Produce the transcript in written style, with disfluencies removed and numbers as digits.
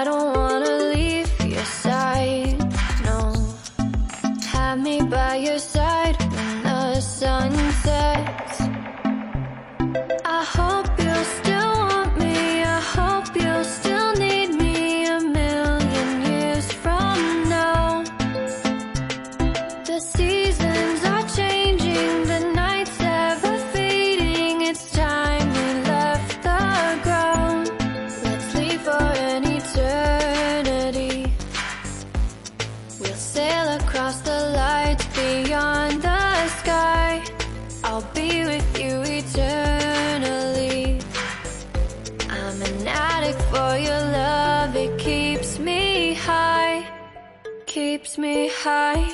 I don't wanna leave your side, no. Have me by your side when the sun sets. I hope you'll still want me, I hope you'll still need me a million years from now. The seasons are changing, the nights ever fading. It's time we left the ground. Let's leave for an eternity. We'll sail across the lights beyond the sky. I'll be with you eternally. I'm an addict for your love. It keeps me high, keeps me high.